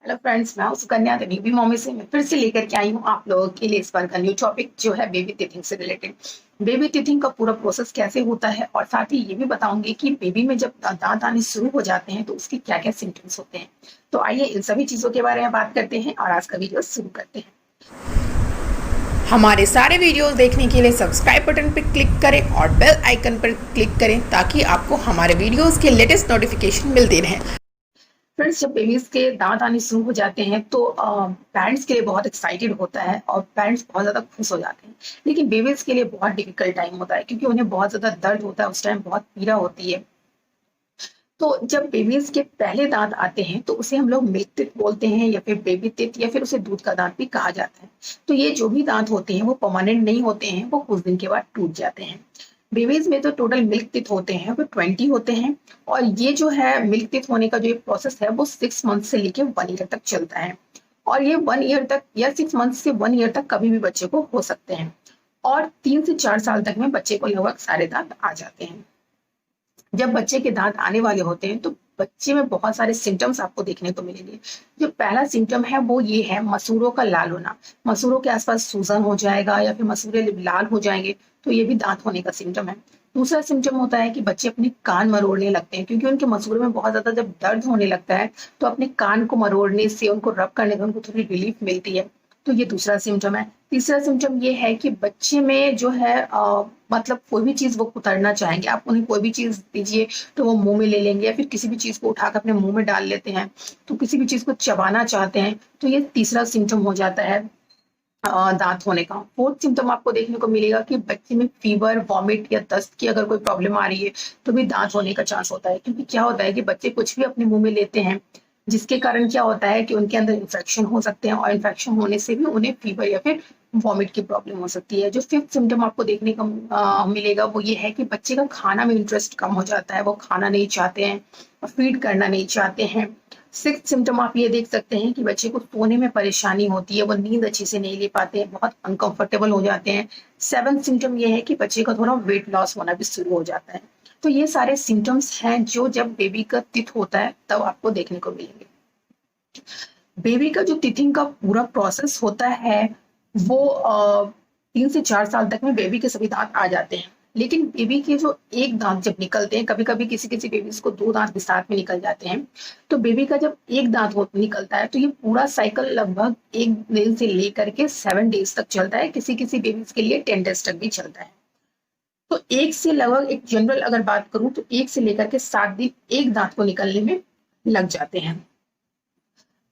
Hello friends, मैं हूं Sukanya the baby mommy से। मैं फिर से लेकर के आई हूं आप लोगों के लिए इस बार का न्यू टॉपिक जो है बेबी टीथिंग से रिलेटेड। बेबी टीथिंग का पूरा प्रोसेस कैसे होता है और साथ ही ये भी बताऊंगी कि बेबी में जब दांत आने शुरू हो जाते हैं तो उसके क्या क्या सिम्टम्स होते हैं। तो आइए इन सभी चीजों के बारे में बात करते हैं और आज का वीडियो शुरू करते हैं। हमारे सारे वीडियोस देखने के लिए सब्सक्राइब बटन पर क्लिक करें और बेल आइकन पर क्लिक करें ताकि आपको हमारे वीडियोस के लेटेस्ट नोटिफिकेशन मिलते रहें। फ्रेंड्स, जब बेबीज के दांत आने शुरू हो जाते हैं तो पेरेंट्स के लिए बहुत एक्साइटेड होता है और पेरेंट्स बहुत ज्यादा खुश हो जाते हैं। लेकिन बेबीज के लिए बहुत डिफिकल्ट टाइम होता है क्योंकि उन्हें बहुत ज्यादा दर्द होता है, उस टाइम बहुत पीड़ा होती है। तो जब बेबीज के पहले दांत आते हैं तो उसे हम लोग मिल्क टीथ बोलते हैं या फिर बेबी टीथ या फिर उसे दूध का दांत भी कहा जाता है। तो ये जो भी दांत होते हैं वो परमानेंट नहीं होते हैं, वो कुछ दिन के बाद टूट जाते हैं। बेबीज में तो टोटल मिल्क टीथ होते हैं वो 20 होते हैं। और ये जो है मिल्क टीथ होने का जो प्रोसेस है वो 6 मंथ से लेके 1 ईयर तक चलता है। और ये 1 ईयर तक या 6 मंथ से 1 ईयर तक कभी भी बच्चे को हो सकते हैं। और 3 से 4 साल तक में बच्चे को लगभग सारे दांत आ जाते हैं। जब बच्चे के दांत आने वाले होते हैं तो बच्चे में बहुत सारे सिम्टम्स आपको देखने को मिलेंगे। जो पहला सिम्टम है वो ये है मसूड़ों का लाल होना। मसूड़ों के आसपास सूजन हो जाएगा या फिर मसूड़े लाल हो जाएंगे, तो ये भी दांत होने का सिम्टम है। दूसरा सिम्टम होता है कि बच्चे अपने कान मरोड़ने लगते हैं क्योंकि उनके मसूड़े में बहुत ज्यादा जब दर्द होने लगता है तो अपने कान को मरोड़ने से, उनको रब करने से उनको थोड़ी रिलीफ मिलती है। तो ये दूसरा सिम्टम है। तीसरा सिम्टम ये है कि बच्चे में जो है मतलब कोई भी चीज वो कुतरना चाहेंगे, आप उन्हें कोई भी चीज दीजिए तो वो मुंह में ले लेंगे या फिर किसी भी चीज को उठाकर अपने मुंह में डाल लेते हैं। तो किसी भी चीज को चबाना चाहते हैं, तो ये तीसरा सिम्टम हो जाता है दांत होने का। फोर्थ सिम्टम आपको देखने को मिलेगा कि बच्चे में फीवर, वॉमिट या दस्त की अगर कोई प्रॉब्लम आ रही है तो भी दांत होने का चांस होता है। क्योंकि क्या होता है कि बच्चे कुछ भी अपने मुंह में लेते हैं जिसके कारण क्या होता है कि उनके अंदर इन्फेक्शन हो सकते हैं और इन्फेक्शन होने से भी उन्हें फीवर या फिर वॉमिट की प्रॉब्लम हो सकती है। जो फिफ्थ सिम्टम आपको देखने को मिलेगा वो ये है कि बच्चे का खाना में इंटरेस्ट कम हो जाता है, वो खाना नहीं चाहते हैं, फीड करना नहीं चाहते हैं। सिक्स्थ सिम्टम आप ये देख सकते हैं कि बच्चे को सोने में परेशानी होती है, वो नींद अच्छे से नहीं ले पाते हैं, बहुत अनकंफर्टेबल हो जाते हैं। सेवंथ सिम्टम ये है कि बच्चे का थोड़ा वेट लॉस होना भी शुरू हो जाता है। तो ये सारे सिम्टम्स हैं जो जब बेबी का टीथ होता है तब आपको देखने को मिलेंगे। बेबी का जो टीथिंग का पूरा प्रोसेस होता है वो 3 से 4 साल तक में बेबी के सभी दांत आ जाते हैं। लेकिन बेबी के जो एक दांत जब निकलते हैं, कभी कभी किसी किसी बेबीज को 2 दांत भी साथ में निकल जाते हैं। तो बेबी का जब एक दांत निकलता है तो ये पूरा साइकिल लगभग 1 दिन से लेकर के 7 डेज तक चलता है, किसी किसी बेबीज के लिए 10 डेज तक भी चलता है। तो एक से लगभग, एक जनरल अगर बात करूं तो 1 से लेकर के 7 दिन एक दांत को निकलने में लग जाते हैं।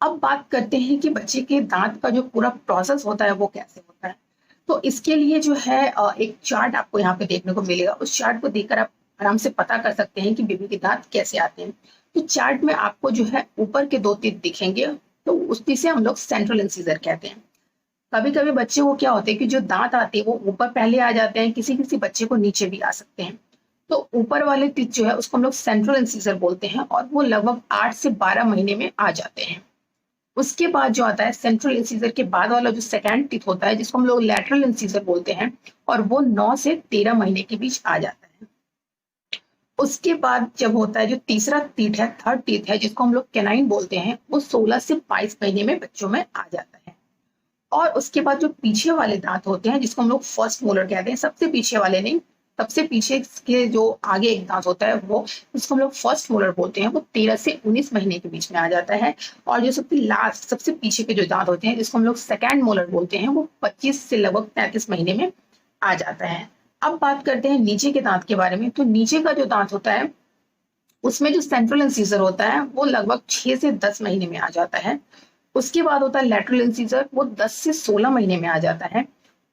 अब बात करते हैं कि बच्चे के दांत का जो पूरा प्रोसेस होता है वो कैसे होता है। तो इसके लिए जो है एक चार्ट आपको यहाँ पे देखने को मिलेगा। उस चार्ट को देखकर आप आराम से पता कर सकते हैं कि बेबी के दांत कैसे आते हैं। तो चार्ट में आपको जो है ऊपर के 2 टीथ दिखेंगे, तो उसी से हम लोग सेंट्रल इंसीजर कहते हैं। कभी कभी बच्चे को क्या होता है कि जो दांत आते हैं वो ऊपर पहले आ जाते हैं, किसी किसी बच्चे को नीचे भी आ सकते हैं। तो ऊपर वाले टीथ जो है उसको हम लोग सेंट्रल इंसीजर बोलते हैं और वो लगभग 8 से 12 महीने में आ जाते हैं। उसके बाद जो आता है सेंट्रल इंसीजर के बाद वाला जो सेकंड टीथ होता है जिसको हम लोग लैटरल इंसीजर बोलते हैं, और वो 9 से 13 महीने के बीच आ जाता है। उसके बाद जब होता है जो तीसरा टीथ है, थर्ड टीथ है, जिसको हम लोग कैनाइन बोलते हैं, वो 16 से 22 महीने में बच्चों में आ जाता है। और उसके बाद जो पीछे वाले दांत होते हैं जिसको हम लोग फर्स्ट मोलर कहते हैं, सबसे पीछे वाले नहीं, सबसे पीछे के जो आगे एक दांत होता है वो, जिसको हम लोग फर्स्ट मोलर बोलते हैं, वो 13 से 19 महीने के बीच में आ जाता है। और जो सबसे लास्ट, सबसे पीछे के जो दांत होते हैं जिसको हम लोग सेकेंड मोलर बोलते हैं, वो 25 से लगभग 33 महीने में आ जाता है। अब बात करते हैं नीचे के दांत के बारे में। तो नीचे का जो दांत होता है उसमें जो सेंट्रल इंसीजर होता है वो लगभग 6 से 10 महीने में आ जाता है। उसके बाद होता है लैटरल इंसीजर, वो 10 से 16 महीने में आ जाता है।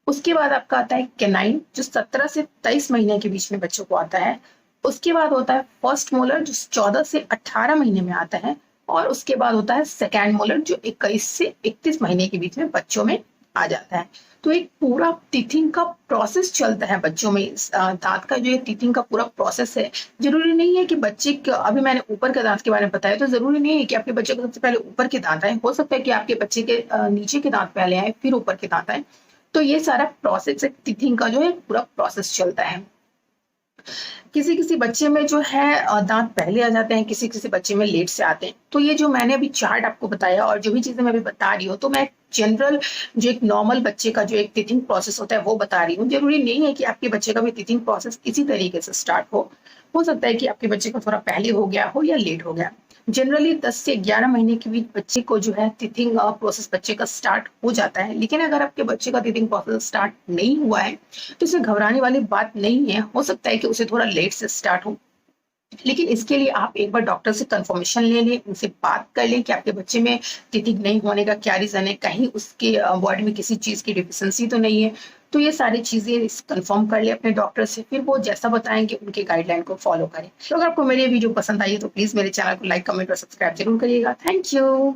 उसके बाद आपका आता है कैनाइन जो 17 से 23 महीने के बीच में बच्चों को आता है। उसके बाद होता है फर्स्ट मोलर जो 14 से 18 महीने में आता है। और उसके बाद होता है सेकेंड मोलर जो 21 से 31 महीने के बीच में बच्चों में आ जाता है। तो एक पूरा टीथिंग का प्रोसेस चलता है बच्चों में। दांत का जो ये टीथिंग का पूरा प्रोसेस है, जरूरी नहीं है कि बच्चे अभी मैंने ऊपर के दांत के बारे में बताया, तो जरूरी नहीं है कि आपके बच्चे को सबसे पहले ऊपर के दांत आए, हो सकता है कि आपके बच्चे के नीचे के दांत पहले आए फिर ऊपर के दांत आए। तो ये सारा प्रोसेस टीथिंग का जो है पूरा प्रोसेस चलता है। किसी किसी बच्चे में जो है दांत पहले आ जाते हैं, किसी किसी बच्चे में लेट से आते हैं। तो ये जो मैंने अभी चार्ट आपको बताया और जो भी चीजें मैं अभी बता रही हूँ, तो मैं जनरल जो एक नॉर्मल बच्चे का जो एक टीथिंग प्रोसेस होता है वो बता रही हूँ। जरूरी नहीं है कि आपके बच्चे का भी टीथिंग प्रोसेस इसी तरीके से स्टार्ट हो सकता है कि आपके बच्चे का थोड़ा पहले हो गया हो या लेट हो गया। जनरली 10 से 11 महीने के बीच बच्चे को जो है टीथिंग प्रोसेस बच्चे का स्टार्ट हो जाता है। लेकिन अगर आपके बच्चे का टीथिंग प्रोसेस स्टार्ट नहीं हुआ है तो इसमें घबराने वाली बात नहीं है, हो सकता है कि उसे थोड़ा लेट से स्टार्ट हो। लेकिन इसके लिए आप एक बार डॉक्टर से कंफर्मेशन ले लें, उनसे बात कर लें कि आपके बच्चे में टीथिंग नहीं होने का क्या रीजन है, कहीं उसके बॉडी में किसी चीज की डिफिशियंसी तो नहीं है। तो ये सारी चीजें कंफर्म कर ले अपने डॉक्टर से, फिर वो जैसा बताएंगे उनके गाइडलाइन को फॉलो करें। तो अगर आपको मेरी वीडियो पसंद आई है तो प्लीज मेरे चैनल को लाइक, कमेंट और सब्सक्राइब जरूर करिएगा। Thank you.